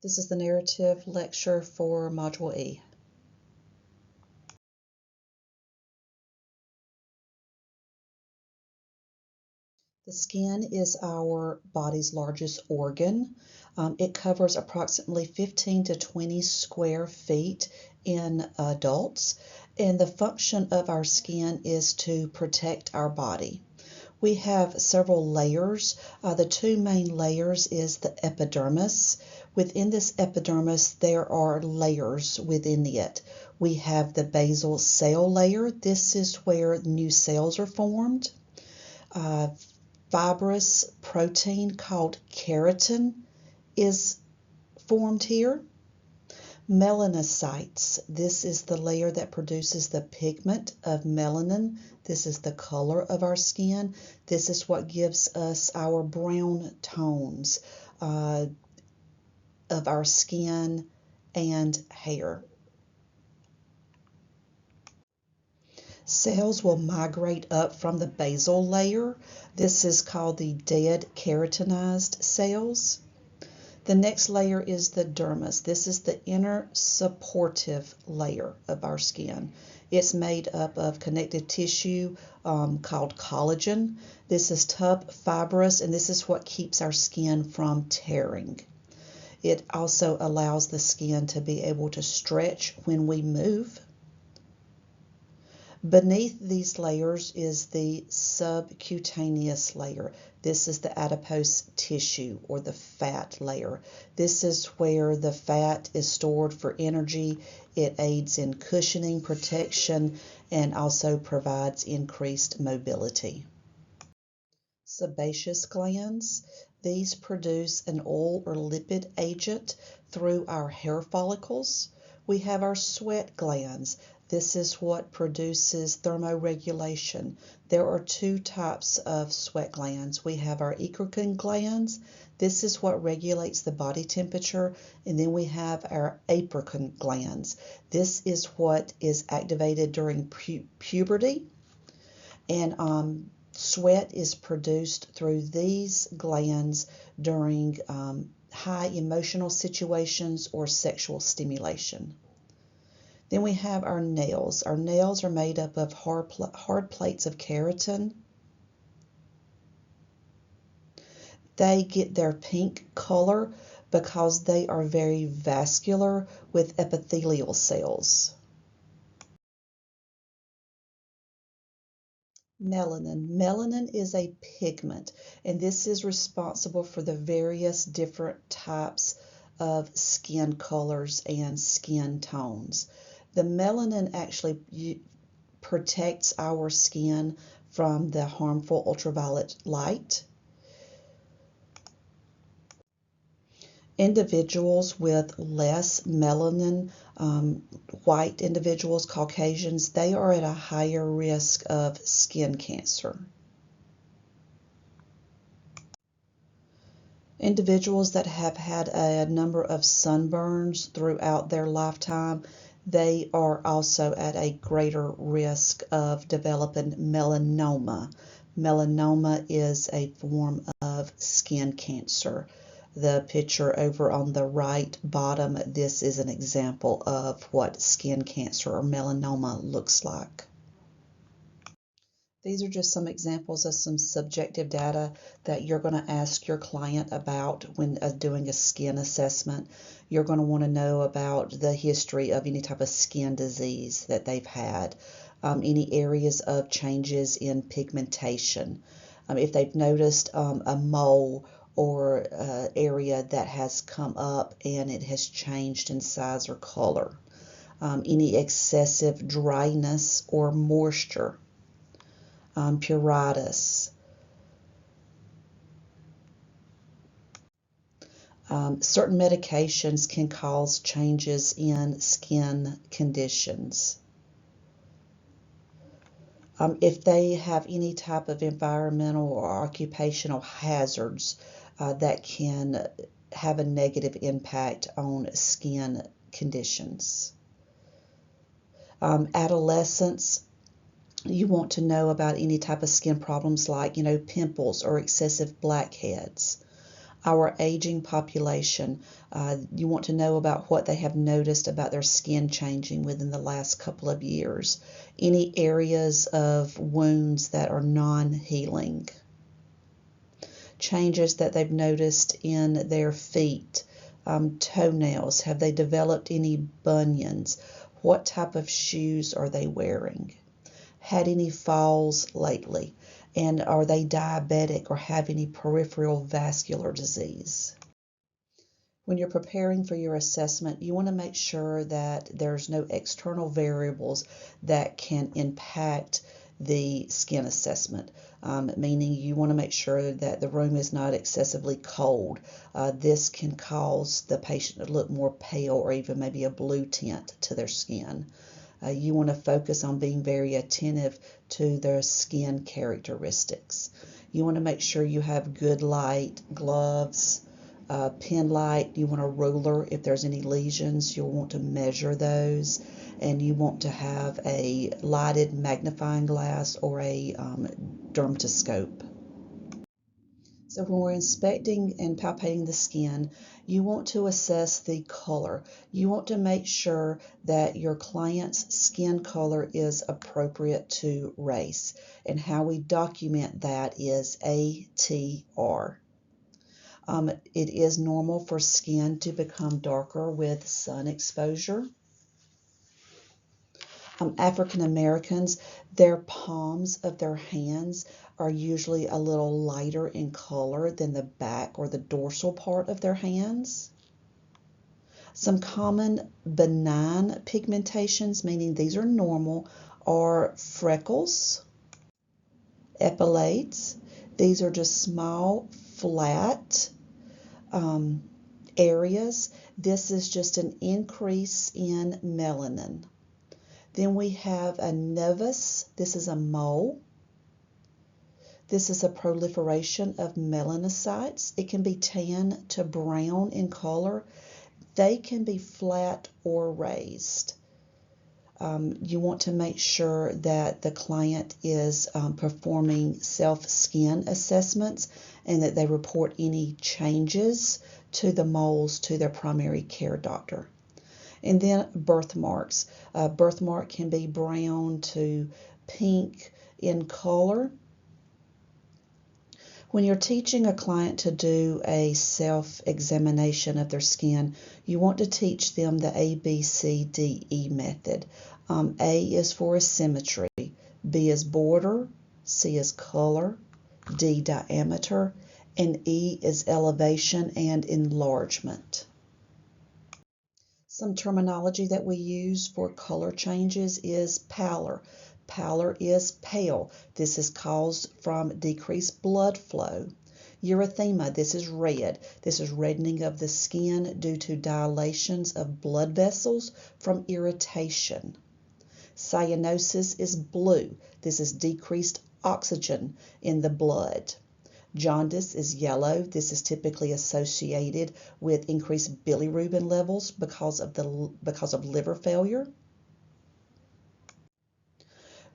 This is the narrative lecture for Module E. The skin is our body's largest organ. It covers approximately 15 to 20 square feet in adults, and the function of our skin is to protect our body. We have several layers. The two main layers is the epidermis. Within this epidermis, there are layers within it. We have the basal cell layer. This is where new cells are formed. Fibrous protein called keratin is formed here. Melanocytes. This is the layer that produces the pigment of melanin. This is the color of our skin. This is what gives us our brown tones of our skin and hair. Cells will migrate up from the basal layer. This is called the dead keratinized cells. The next layer is the dermis. This is the inner supportive layer of our skin. It's made up of connective tissue called collagen. This is tough, fibrous, and this is what keeps our skin from tearing. It also allows the skin to be able to stretch when we move. Beneath these layers is the subcutaneous layer. This is the adipose tissue or the fat layer. This is where the fat is stored for energy. It aids in cushioning, protection, and also provides increased mobility. Sebaceous glands. These produce an oil or lipid agent through our hair follicles. We have our sweat glands. This is what produces thermoregulation. There are two types of sweat glands. We have our eccrine glands. This is what regulates the body temperature. And then we have our apocrine glands. This is what is activated during puberty. And sweat is produced through these glands during high emotional situations or sexual stimulation. Then we have our nails. Our nails are made up of hard plates of keratin. They get their pink color because they are very vascular with epithelial cells. Melanin. Melanin is a pigment, and this is responsible for the various different types of skin colors and skin tones. The melanin actually protects our skin from the harmful ultraviolet light. Individuals with less melanin, white individuals, Caucasians, they are at a higher risk of skin cancer. Individuals that have had a number of sunburns throughout their lifetime, they are also at a greater risk of developing melanoma. Melanoma is a form of skin cancer. The picture over on the right bottom, this is an example of what skin cancer or melanoma looks like. These are just some examples of some subjective data that you're going to ask your client about when doing a skin assessment. You're going to want to know about the history of any type of skin disease that they've had, any areas of changes in pigmentation. If they've noticed a mole or area that has come up and it has changed in size or color, any excessive dryness or moisture. Pruritus. Certain medications can cause changes in skin conditions. If they have any type of environmental or occupational hazards that can have a negative impact on skin conditions. Adolescents. You want to know about any type of skin problems like, pimples or excessive blackheads. Our aging population, you want to know about what they have noticed about their skin changing within the last couple of years. Any areas of wounds that are non-healing. Changes that they've noticed in their feet, toenails. Have they developed any bunions? What type of shoes are they wearing? Had any falls lately? And are they diabetic or have any peripheral vascular disease? When you're preparing for your assessment, you want to make sure that there's no external variables that can impact the skin assessment, meaning you want to make sure that the room is not excessively cold. This can cause the patient to look more pale or even maybe a blue tint to their skin. You want to focus on being very attentive to their skin characteristics. You want to make sure you have good light, gloves, pen light. You want a ruler. If there's any lesions, you'll want to measure those. And you want to have a lighted magnifying glass or a dermatoscope. So when we're inspecting and palpating the skin, you want to assess the color. You want to make sure that your client's skin color is appropriate to race. And how we document that is ATR. It is normal for skin to become darker with sun exposure. African Americans, their palms of their hands are usually a little lighter in color than the back or the dorsal part of their hands. Some common benign pigmentations, meaning these are normal, are freckles, epilates. These are just small, flat areas. This is just an increase in melanin. Then we have a nevus. This is a mole. This is a proliferation of melanocytes. It can be tan to brown in color. They can be flat or raised. You want to make sure that the client is performing self-skin assessments and that they report any changes to the moles to their primary care doctor. And then birthmarks. Birthmark can be brown to pink in color. When you're teaching a client to do a self-examination of their skin, you want to teach them the ABCDE method. A is for asymmetry, B is border, C is color, D diameter, and E is elevation and enlargement. Some terminology that we use for color changes is pallor. Pallor is pale. This is caused from decreased blood flow. Erythema, this is red. This is reddening of the skin due to dilations of blood vessels from irritation. Cyanosis is blue. This is decreased oxygen in the blood. Jaundice is yellow. This is typically associated with increased bilirubin levels because of liver failure.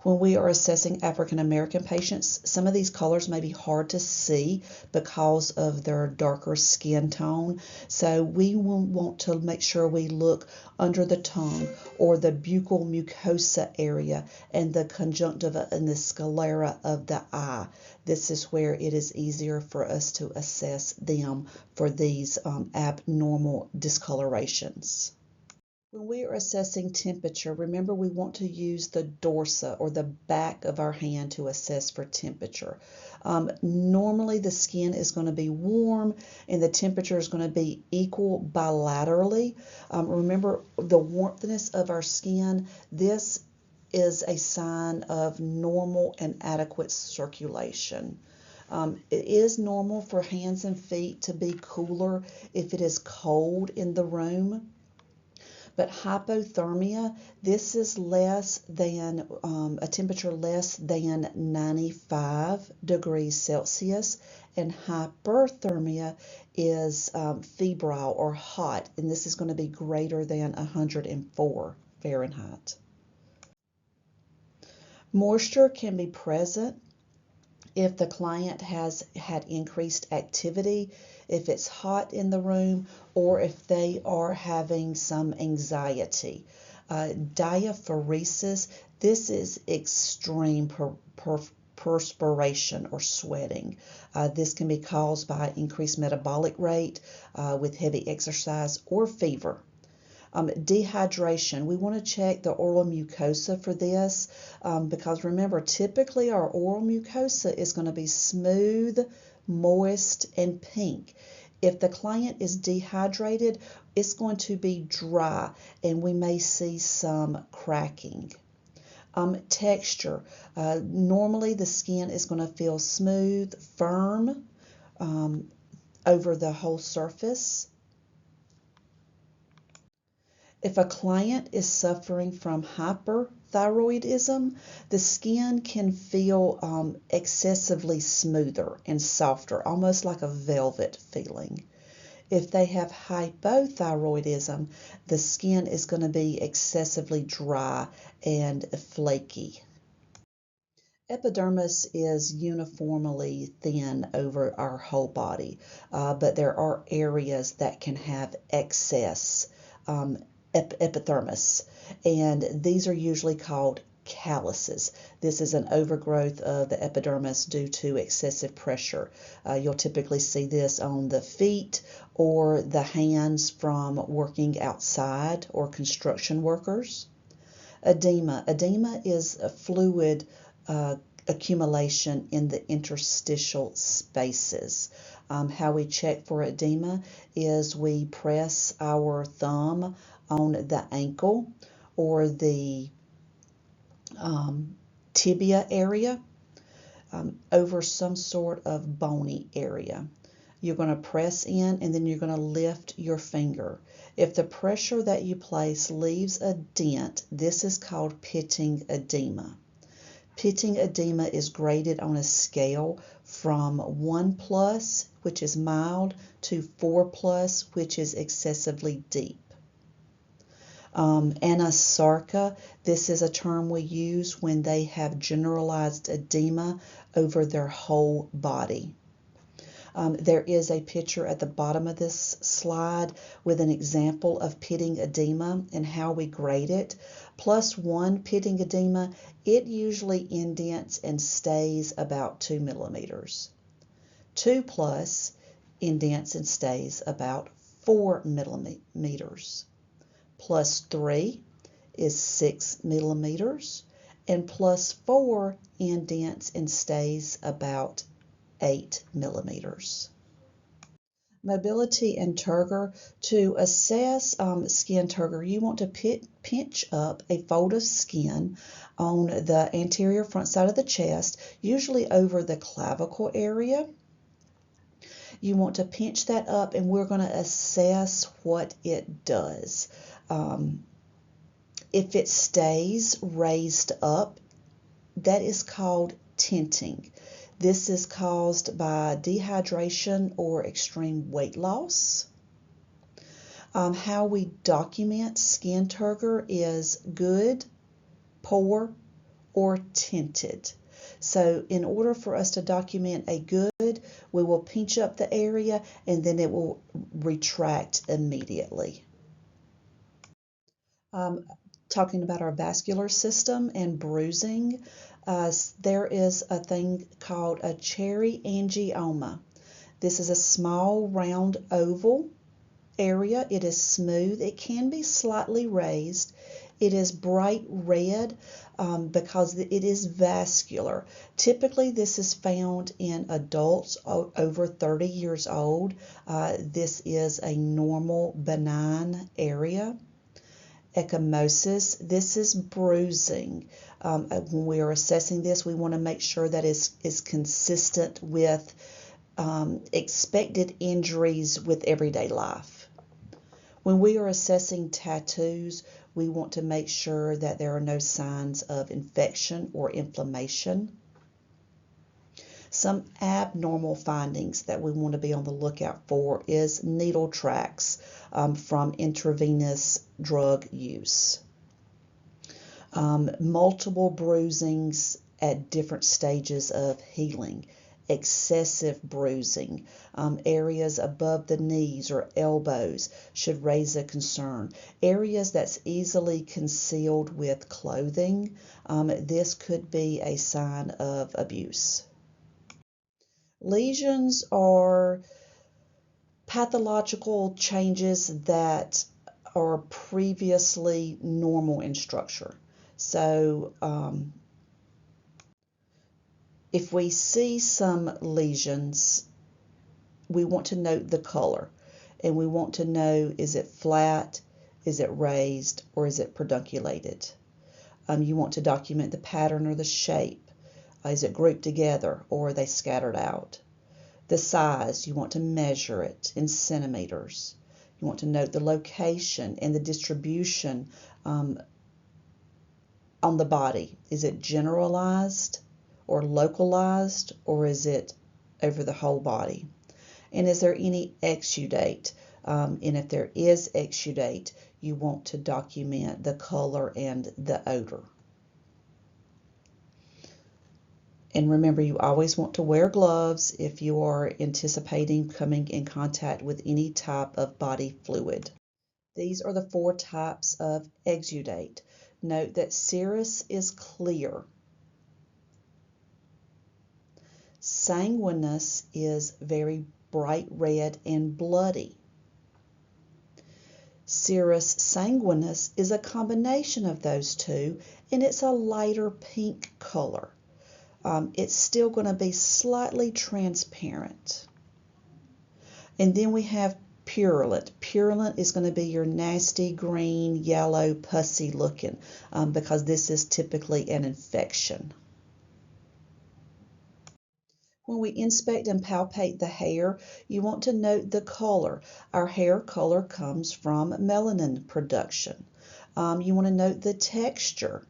When we are assessing African American patients, some of these colors may be hard to see because of their darker skin tone. So we will want to make sure we look under the tongue or the buccal mucosa area and the conjunctiva and the sclera of the eye. This is where it is easier for us to assess them for these abnormal discolorations. When we are assessing temperature, remember we want to use the dorsa or the back of our hand to assess for temperature. Normally the skin is going to be warm and the temperature is going to be equal bilaterally. Remember the warmthness of our skin. This is a sign of normal and adequate circulation. It is normal for hands and feet to be cooler if it is cold in the room. But hypothermia, this is less than a temperature less than 95 degrees Celsius, and hyperthermia is febrile or hot, and this is going to be greater than 104 Fahrenheit. Moisture can be present if the client has had increased activity, if it's hot in the room, or if they are having some anxiety. Diaphoresis, this is extreme perspiration or sweating. This can be caused by increased metabolic rate with heavy exercise or fever. Dehydration, we want to check the oral mucosa for this because remember, typically our oral mucosa is going to be smooth, moist, and pink. If the client is dehydrated, it's going to be dry and we may see some cracking. Texture, normally the skin is going to feel smooth, firm over the whole surface. If a client is suffering from hyperthyroidism, the skin can feel excessively smoother and softer, almost like a velvet feeling. If they have hypothyroidism, the skin is going to be excessively dry and flaky. Epidermis is uniformly thin over our whole body, but there are areas that can have excess epidermis, and these are usually called calluses. This is an overgrowth of the epidermis due to excessive pressure. You'll typically see this on the feet or the hands from working outside or construction workers. Edema. Edema is a fluid accumulation in the interstitial spaces. How we check for edema is we press our thumb on the ankle or the tibia area over some sort of bony area. You're going to press in and then you're going to lift your finger. If the pressure that you place leaves a dent, this is called pitting edema. Pitting edema is graded on a scale from 1+, which is mild, to 4+, which is excessively deep. Anasarca, this is a term we use when they have generalized edema over their whole body. There is a picture at the bottom of this slide with an example of pitting edema and how we grade it. +1 pitting edema, it usually indents and stays about 2 millimeters. 2+ indents and stays about 4 millimeters. +3 is 6 millimeters, and +4 indents and stays about 8 millimeters. Mobility and turgor. To assess skin turgor, you want to pinch up a fold of skin on the anterior front side of the chest, usually over the clavicle area. You want to pinch that up and we're going to assess what it does. If it stays raised up, that is called tenting. This is caused by dehydration or extreme weight loss. How we document skin turgor is good, poor, or tinted. So in order for us to document a good, we will pinch up the area and then it will retract immediately. Talking about our vascular system and bruising, there is a thing called a cherry angioma. This is a small round oval area. It is smooth. It can be slightly raised. It is bright red because it is vascular. Typically, this is found in adults over 30 years old. This is a normal benign area. Ecchymosis, this is bruising. When we are assessing this, we want to make sure that is consistent with expected injuries with everyday life. When we are assessing tattoos, we want to make sure that there are no signs of infection or inflammation. Some abnormal findings that we want to be on the lookout for is needle tracks from intravenous drug use. Multiple bruisings at different stages of healing, excessive bruising. Areas above the knees or elbows should raise a concern. Areas that's easily concealed with clothing, this could be a sign of abuse. Lesions are pathological changes that are previously normal in structure. So if we see some lesions, we want to note the color, and we want to know, is it flat, is it raised, or is it pedunculated? You want to document the pattern or the shape. Is it grouped together, or are they scattered out? The size, you want to measure it in centimeters. You want to note the location and the distribution on the body. Is it generalized or localized, or is it over the whole body? And is there any exudate? And if there is exudate, you want to document the color and the odor. And remember, you always want to wear gloves if you are anticipating coming in contact with any type of body fluid. These are the 4 types of exudate. Note that serous is clear. Sanguinous is very bright red and bloody. Serous sanguinous is a combination of those two, and it's a lighter pink color. It's still going to be slightly transparent. And then we have purulent. Purulent is going to be your nasty green, yellow, pussy looking, because this is typically an infection. When we inspect and palpate the hair, you want to note the color. Our hair color comes from melanin production. You want to note the texture.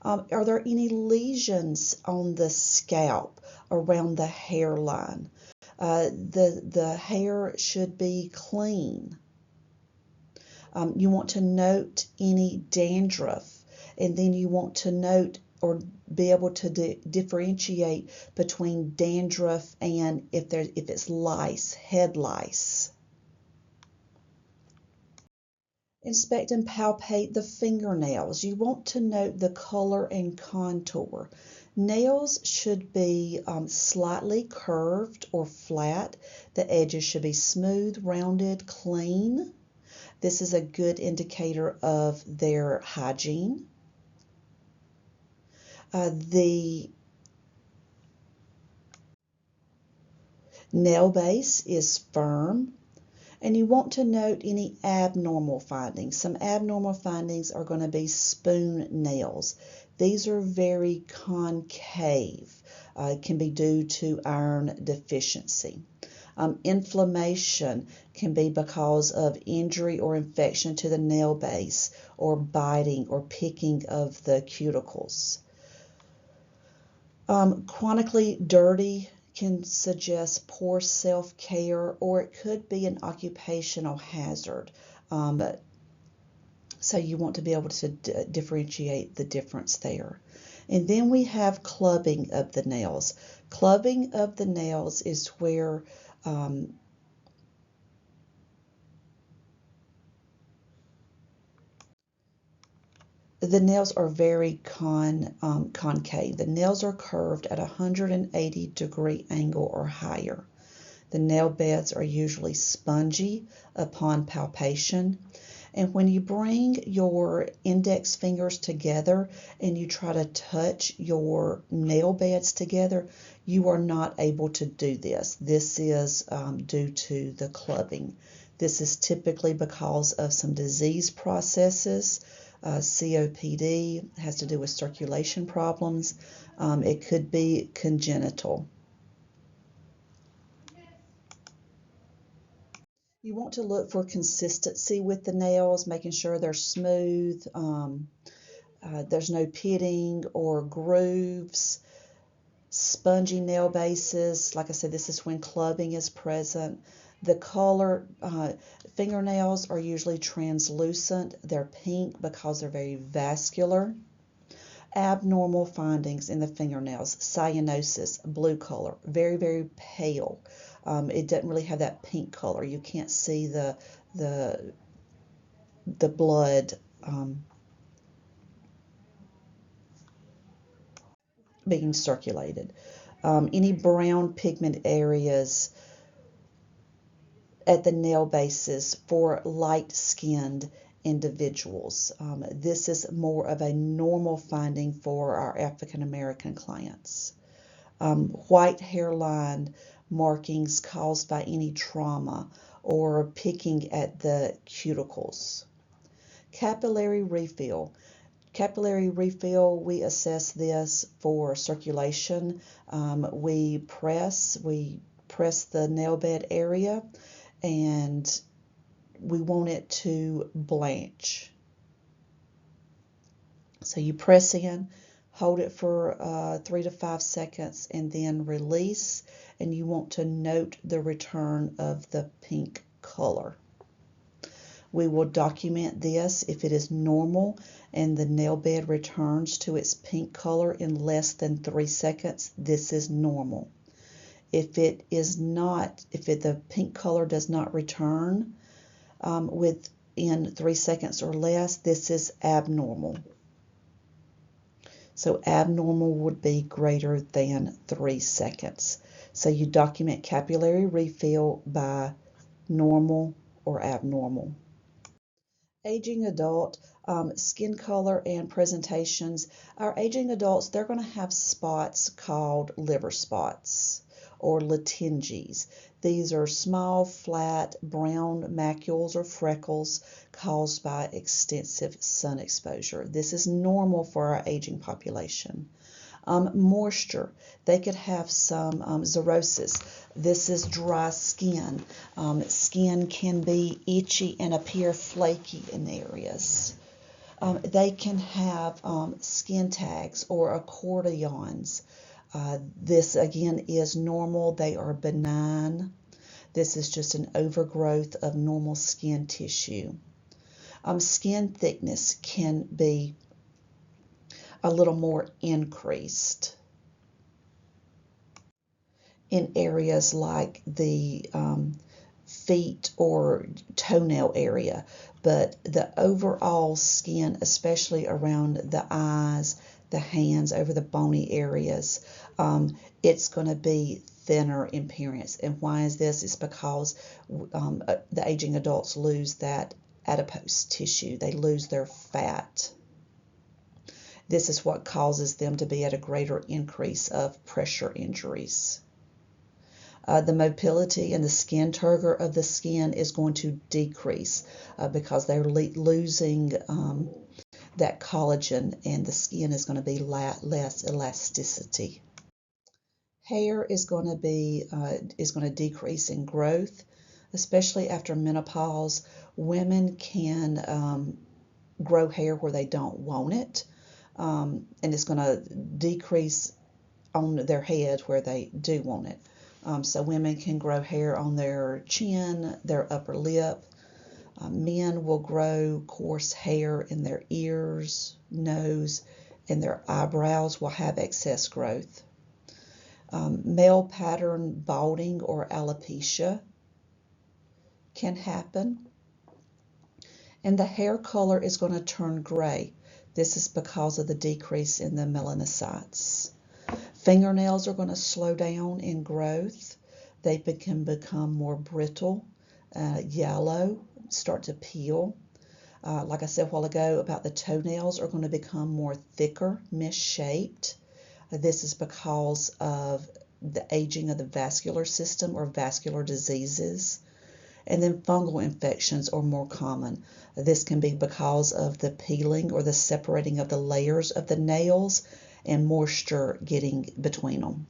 Are there any lesions on the scalp around the hairline? The hair should be clean. You want to note any dandruff, and then you want to note or be able to differentiate between dandruff and if it's lice, head lice. Inspect and palpate the fingernails. You want to note the color and contour. Nails should be slightly curved or flat. The edges should be smooth, rounded, clean. This is a good indicator of their hygiene. The nail base is firm. And you want to note any abnormal findings. Some abnormal findings are going to be spoon nails. These are very concave. It can be due to iron deficiency. Inflammation can be because of injury or infection to the nail base, or biting or picking of the cuticles. Chronically dirty can suggest poor self-care, or it could be an occupational hazard. So you want to be able to differentiate the difference there. And then we have clubbing of the nails. Clubbing of the nails is where the nails are very concave. The nails are curved at a 180-degree angle or higher. The nail beds are usually spongy upon palpation. And when you bring your index fingers together and you try to touch your nail beds together, you are not able to do this. This is due to the clubbing. This is typically because of some disease processes. COPD has to do with circulation problems. It could be congenital. You want to look for consistency with the nails, making sure they're smooth. There's no pitting or grooves. Spongy nail bases, like I said, this is when clubbing is present. The color, fingernails are usually translucent. They're pink because they're very vascular. Abnormal findings in the fingernails, cyanosis, blue color, very, very pale. It doesn't really have that pink color. You can't see the blood being circulated. Any brown pigment areas at the nail bases for light-skinned individuals. This is more of a normal finding for our African American clients. White hairline markings caused by any trauma or picking at the cuticles. Capillary refill. Capillary refill, we assess this for circulation. We press the nail bed area, and we want it to blanch. So you press in, hold it for 3 to 5 seconds, and then release, and you want to note the return of the pink color. We will document this if it is normal and the nail bed returns to its pink color in less than 3 seconds. This is normal. If it is not, the pink color does not return within 3 seconds or less, this is abnormal. So abnormal would be greater than 3 seconds. So you document capillary refill by normal or abnormal. Aging adult, skin color and presentations. Our aging adults, they're going to have spots called liver spots or latinges. These are small, flat, brown macules or freckles caused by extensive sun exposure. This is normal for our aging population. Moisture, they could have some xerosis. This is dry skin. Skin can be itchy and appear flaky in areas. They can have skin tags or accordions. This again is normal. They are benign. This is just an overgrowth of normal skin tissue. Skin thickness can be a little more increased in areas like the feet or toenail area, but the overall skin, especially around the eyes, the hands, over the bony areas, it's going to be thinner in appearance. And why is this? It's because the aging adults lose that adipose tissue. They lose their fat. This is what causes them to be at a greater increase of pressure injuries. The mobility and the skin turgor of the skin is going to decrease because they're losing that collagen, and the skin is going to be less elasticity. Hair is going to decrease in growth, especially after menopause. Women can grow hair where they don't want it. And it's going to decrease on their head where they do want it. So women can grow hair on their chin, their upper lip. Men will grow coarse hair in their ears, nose, and their eyebrows will have excess growth. Male pattern balding or alopecia can happen. And the hair color is going to turn gray. This is because of the decrease in the melanocytes. Fingernails are going to slow down in growth. They can become more brittle, yellow, start to peel. Like I said a while ago about the toenails, are going to become more thicker, misshaped. This is because of the aging of the vascular system or vascular diseases. And then fungal infections are more common. This can be because of the peeling or the separating of the layers of the nails and moisture getting between them.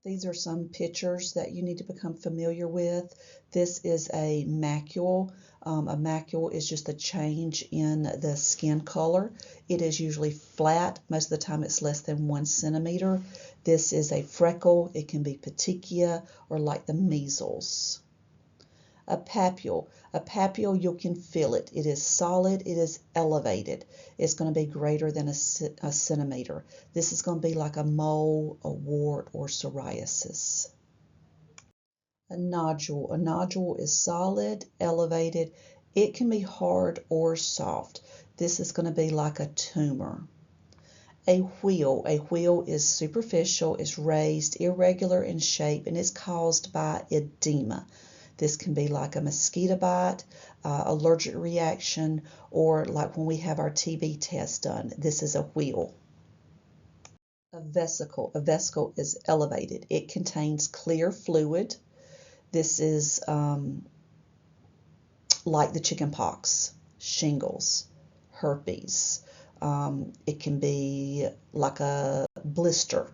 These are some pictures that you need to become familiar with. This is a macule. A macule is just a change in the skin color. It is usually flat. Most of the time it's less than 1 centimeter. This is a freckle. It can be petechia or like the measles. A papule. A papule, you can feel it. It is solid. It is elevated. It's going to be greater than a centimeter. This is going to be like a mole, a wart, or psoriasis. A nodule. A nodule is solid, elevated. It can be hard or soft. This is going to be like a tumor. A wheal. A wheal is superficial, is raised, irregular in shape, and is caused by edema. This can be like a mosquito bite, allergic reaction, or like when we have our TB test done. This is a wheal. A vesicle. A vesicle is elevated. It contains clear fluid. This is like the chicken pox, shingles, herpes. It can be like a blister,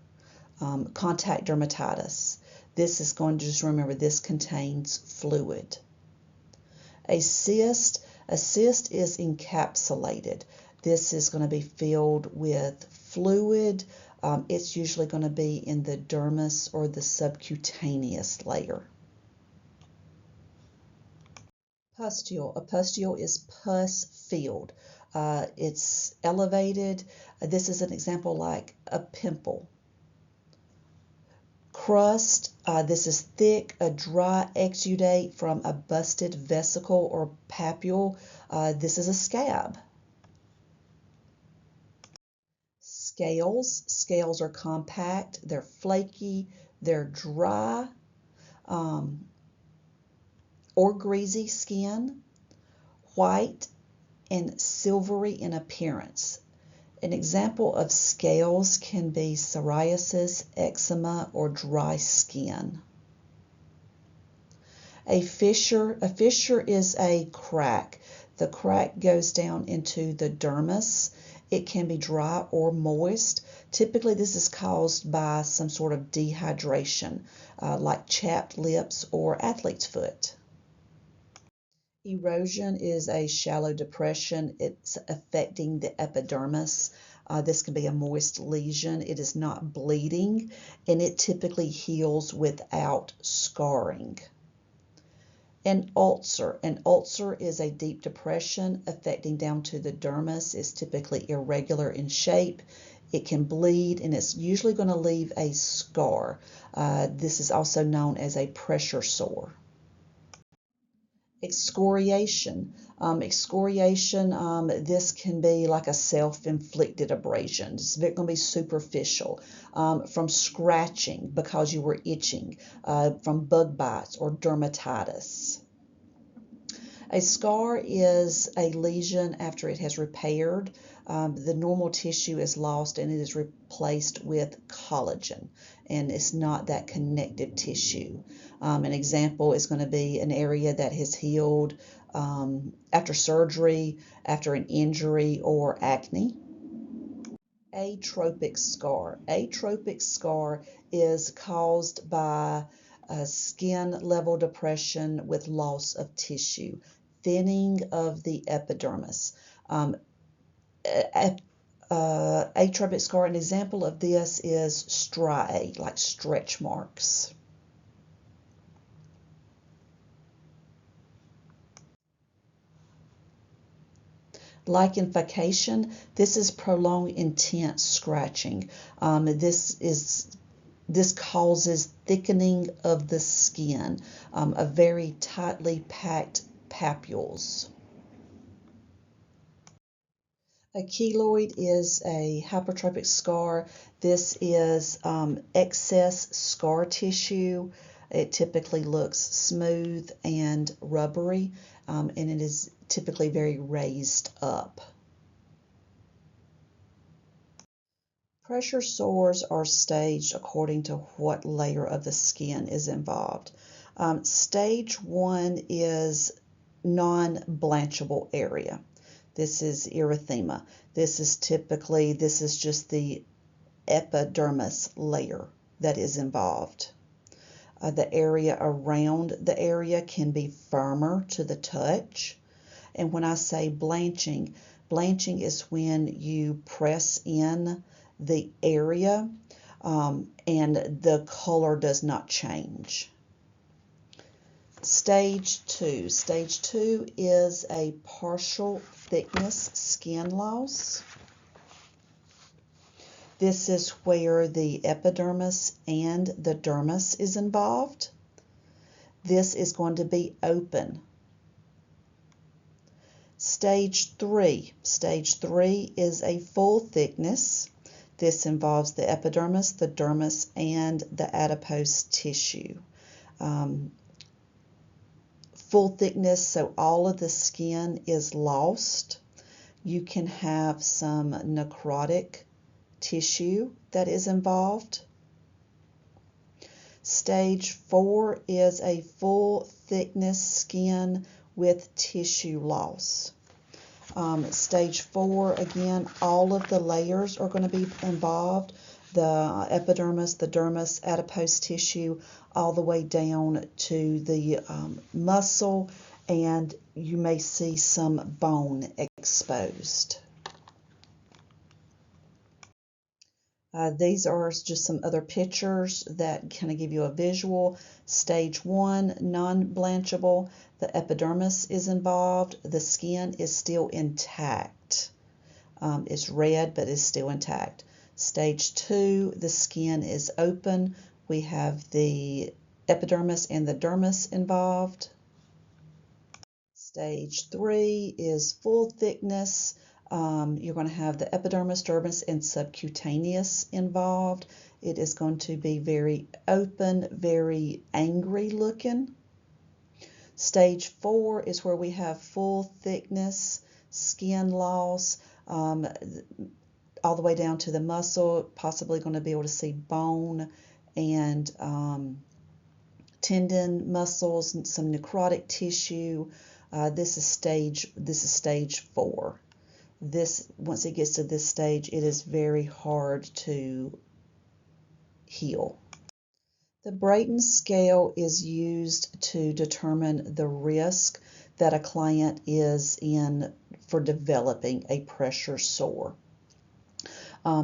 contact dermatitis. This is going to, just remember, this contains fluid. A cyst is encapsulated. This is going to be filled with fluid. It's usually going to be in the dermis or the subcutaneous layer. Pustule. A pustule is pus-filled. It's elevated. This is an example like a pimple. Crust. This is thick, a dry exudate from a busted vesicle or papule. This is a scab. Scales. Scales are compact. They're flaky. They're dry or greasy skin, white and silvery in appearance. An example of scales can be psoriasis, eczema, or dry skin. A fissure is a crack. The crack goes down into the dermis. It can be dry or moist. Typically, this is caused by some sort of dehydration, like chapped lips or athlete's foot. Erosion is a shallow depression. It's affecting the epidermis. This can be a moist lesion. It is not bleeding, and it typically heals without scarring. An ulcer. An ulcer is a deep depression affecting down to the dermis. It's typically irregular in shape. It can bleed, and it's usually going to leave a scar. This is also known as a pressure sore. Excoriation. This can be like a self-inflicted abrasion. It's going to be superficial, from scratching because you were itching, from bug bites or dermatitis. A scar is a lesion after it has repaired. The normal tissue is lost and it is replaced with collagen, and it's not that connective tissue. An example is going to be an area that has healed after surgery, after an injury, or acne. Atropic scar. Atropic scar is caused by a skin level depression with loss of tissue, thinning of the epidermis. Atropic scar, an example of this is striae, like stretch marks. Lichenification, this is prolonged intense scratching. This causes thickening of the skin, a very tightly packed papules. A keloid is a hypertrophic scar. This is excess scar tissue. It typically looks smooth and rubbery, and it is typically very raised up. Pressure sores are staged according to what layer of the skin is involved. Stage 1 is non-blanchable area. This is erythema. This is just the epidermis layer that is involved. The area around the area can be firmer to the touch. And when I say blanching is when you press in the area and the color does not change. Stage 2. Stage 2 is a partial thickness skin loss. This is where the epidermis and the dermis is involved. This is going to be open. Stage 3. Stage 3 is a full thickness. This involves the epidermis, the dermis, and the adipose tissue. Full thickness, so all of the skin is lost. You can have some necrotic tissue that is involved. Stage 4 is a full thickness skin with tissue loss. Stage 4, again, all of the layers are going to be involved. The epidermis, the dermis, adipose tissue, all the way down to the muscle, and you may see some bone exposed. These are just some other pictures that kind of give you a visual. Stage 1, non-blanchable. The epidermis is involved. The skin is still intact. It's red, but is still intact. Stage 2, the skin is open. We have the epidermis and the dermis involved. Stage 3 is full thickness. You're going to have the epidermis, dermis, and subcutaneous involved. It is going to be very open, very angry looking. Stage 4 is where we have full thickness, skin loss, all the way down to the muscle, possibly going to be able to see bone and tendon, muscles, and some necrotic tissue. This is stage 4. Once it gets to this stage, it is very hard to heal. The Brayton scale is used to determine the risk that a client is in for developing a pressure sore.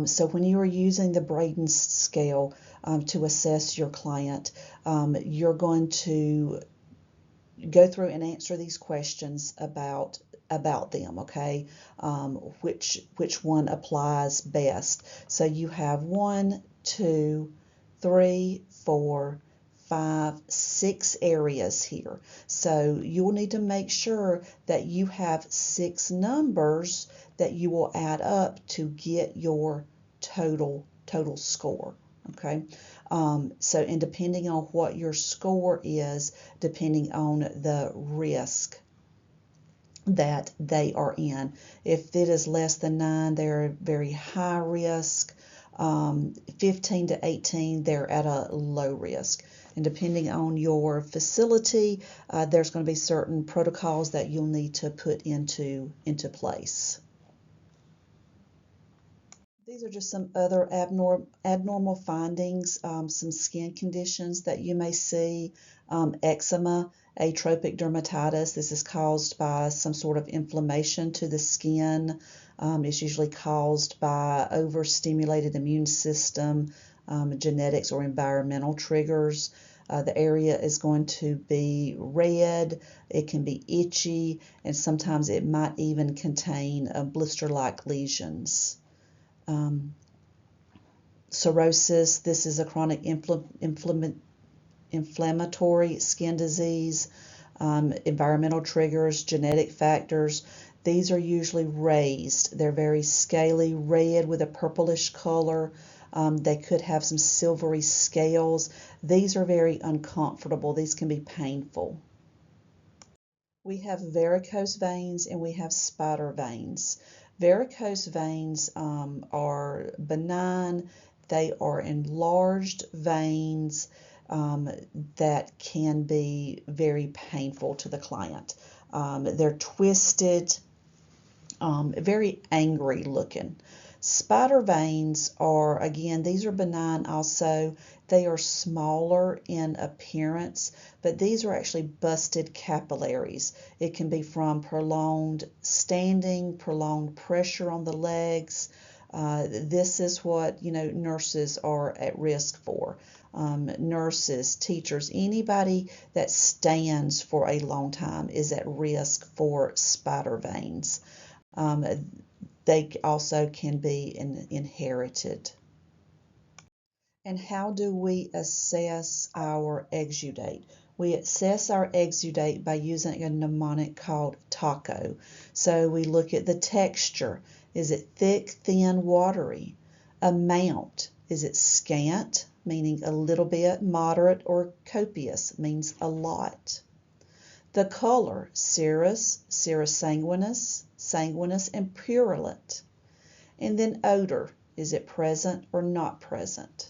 So when you are using the Brayton scale to assess your client, you're going to go through and answer these questions about them, okay? Which one applies best? So you have 1, 2, 3, 4, 5, 6 areas here. So you will need to make sure that you have 6 numbers that you will add up to get your total score, okay? So, and depending on what your score is, depending on the risk that they are in. If it is less than 9, they're very high risk. 15 to 18, they're at a low risk. And depending on your facility, there's going to be certain protocols that you'll need to put into place. These are just some other abnormal findings, some skin conditions that you may see. Eczema, atopic dermatitis. This is caused by some sort of inflammation to the skin. It's usually caused by overstimulated immune system, genetics or environmental triggers. The area is going to be red, it can be itchy, and sometimes it might even contain blister-like lesions. Cirrhosis, this is a chronic inflammatory skin disease. Environmental triggers, genetic factors, these are usually raised. They're very scaly, red with a purplish color. They could have some silvery scales. These are very uncomfortable. These can be painful. We have varicose veins and we have spider veins. Varicose veins are benign. They are enlarged veins that can be very painful to the client. They're twisted, very angry looking. Spider veins are, again, these are benign also. They are smaller in appearance, but these are actually busted capillaries. It can be from prolonged standing, prolonged pressure on the legs. This is what, nurses are at risk for. nurses, teachers, anybody that stands for a long time is at risk for spider veins. They also can be inherited. And how do we assess our exudate? We assess our exudate by using a mnemonic called TACO. So we look at the texture. Is it thick, thin, watery? Amount. Is it scant, meaning a little bit, moderate, or copious, means a lot? The color, serous, serous sanguinous, sanguinous, and purulent. And then odor. Is it present or not present?